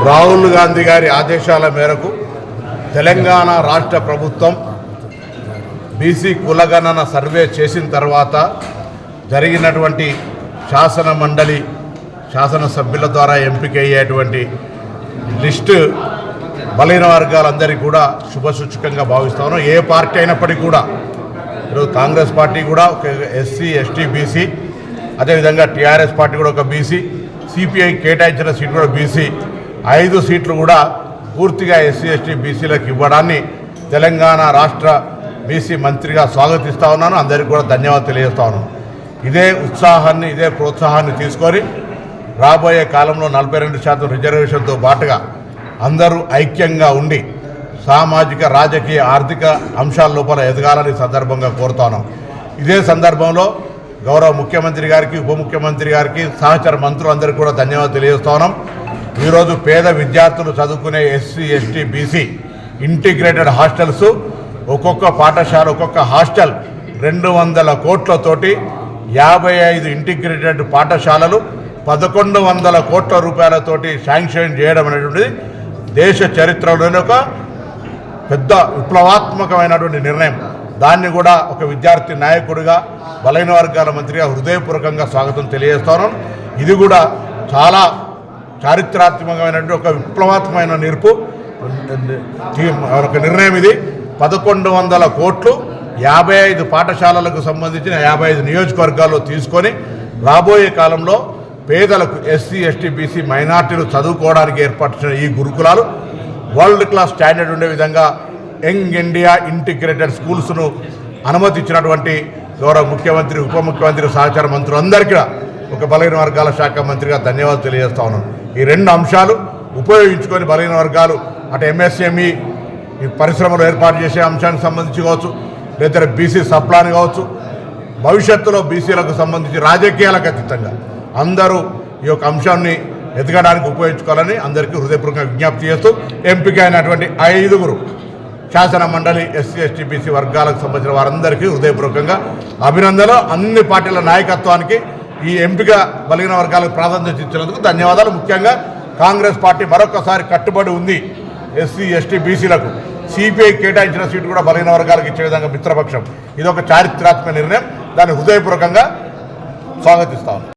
రాహుల్ గాంధీ గారి ఆదేశాల మేరకు తెలంగాణ రాష్ట్ర ప్రభుత్వం బీసీ కులగణన సర్వే చేసిన తర్వాత జరిగినటువంటి శాసన మండలి శాసనసభ్యుల ద్వారా ఎంపికయ్యేటువంటి లిస్టు బలహీన వర్గాలందరికీ కూడా శుభసూచకంగా భావిస్తాను. ఏ పార్టీ అయినప్పటికీ కూడా ఈరోజు కాంగ్రెస్ పార్టీ కూడా ఒక ఎస్సీ ఎస్టీ బీసీ, అదేవిధంగా టీఆర్ఎస్ పార్టీ కూడా ఒక బీసీ, సిపిఐ కేటాయించిన సీట్లు కూడా బీసీ, 5 సీట్లు కూడా పూర్తిగా ఎస్సీ ఎస్టీ బీసీలకు ఇవ్వడాన్ని తెలంగాణ రాష్ట్ర బీసీ మంత్రిగా స్వాగతిస్తూ ఉన్నాను. అందరికీ కూడా ధన్యవాదాలు తెలియజేస్తా ఉన్నాను. ఇదే ఉత్సాహాన్ని ఇదే ప్రోత్సాహాన్ని తీసుకొని రాబోయే కాలంలో 42% రిజర్వేషన్తో పాటుగా అందరూ ఐక్యంగా ఉండి సామాజిక రాజకీయ ఆర్థిక అంశాల లోపల ఎదగాలని సందర్భంగా కోరుతాను. ఇదే సందర్భంలో గౌరవ ముఖ్యమంత్రి గారికి, ఉప ముఖ్యమంత్రి గారికి, సహచర మంత్రులందరికీ కూడా ధన్యవాదాలు తెలియజేస్తా ఉన్నాం. ఈరోజు పేద విద్యార్థులు చదువుకునే SC ST BC integrated hostels, ఒక్కొక్క పాఠశాల ఒక్కొక్క హాస్టల్ 200 కోట్లతోటి 55 ఇంటిగ్రేటెడ్ పాఠశాలలు 1100 కోట్ల రూపాయలతోటి శాంక్షన్ చేయడం అనేటువంటిది దేశ చరిత్రలోనే ఒక పెద్ద విప్లవాత్మకమైనటువంటి నిర్ణయం. దాన్ని కూడా ఒక విద్యార్థి నాయకుడిగా, బలహీన వర్గాల మంత్రిగా హృదయపూర్వకంగా స్వాగతం తెలియజేస్తాను. ఇది కూడా చాలా చారిత్రాత్మకమైనటువంటి ఒక విప్లవాత్మకమైన ఒక నిర్ణయం. ఇది 1100 కోట్లు 55 పాఠశాలలకు సంబంధించిన 55 నియోజకవర్గాల్లో తీసుకొని రాబోయే కాలంలో పేదలకు ఎస్సీ ఎస్టీ బీసీ మైనార్టీలు చదువుకోవడానికి ఏర్పాటు చేసిన ఈ గురుకులాలు వరల్డ్ క్లాస్ స్టాండర్డ్ ఉండే విధంగా యంగ్ ఇండియా ఇంటిగ్రేటెడ్ స్కూల్స్ను అనుమతించినటువంటి గౌరవ ముఖ్యమంత్రి, ఉప ముఖ్యమంత్రి, సహచార మంత్రులందరికీ ఒక బలహీన వర్గాల శాఖ మంత్రిగా ధన్యవాదాలు తెలియజేస్తా ఉన్నాను. ఈ 2 అంశాలు ఉపయోగించుకొని బలహీన వర్గాలు అటు ఎంఎస్ఎంఈ పరిశ్రమలు ఏర్పాటు చేసే అంశానికి సంబంధించి కావచ్చు, లేదా బీసీ సప్లాన్ కావచ్చు, భవిష్యత్తులో బీసీలకు సంబంధించి రాజకీయాలకు అతీతంగా అందరూ ఈ యొక్క అంశాన్ని ఎదగడానికి ఉపయోగించుకోవాలని అందరికీ హృదయపూర్వకంగా విజ్ఞప్తి చేస్తూ ఎంపిక అయినటువంటి 5 శాసన మండలి ఎస్సీ ఎస్టీ బీసీ వర్గాలకు సంబంధించిన వారందరికీ హృదయపూర్వకంగా అభినందనలు. అన్ని పార్టీల నాయకత్వానికి ఈ ఎంపిక బలహీన వర్గాలకు ప్రాధాన్యత ఇచ్చినందుకు ధన్యవాదాలు. ముఖ్యంగా కాంగ్రెస్ పార్టీ మరొకసారి కట్టుబడి ఉంది ఎస్సీ ఎస్టీ బీసీలకు. సిపిఐ కేటాయించిన సీటు కూడా బలహీన వర్గాలకు ఇచ్చే విధంగా మిత్రపక్షం. ఇది ఒక చారిత్రాత్మక నిర్ణయం. దాన్ని హృదయపూర్వకంగా స్వాగతిస్తాను.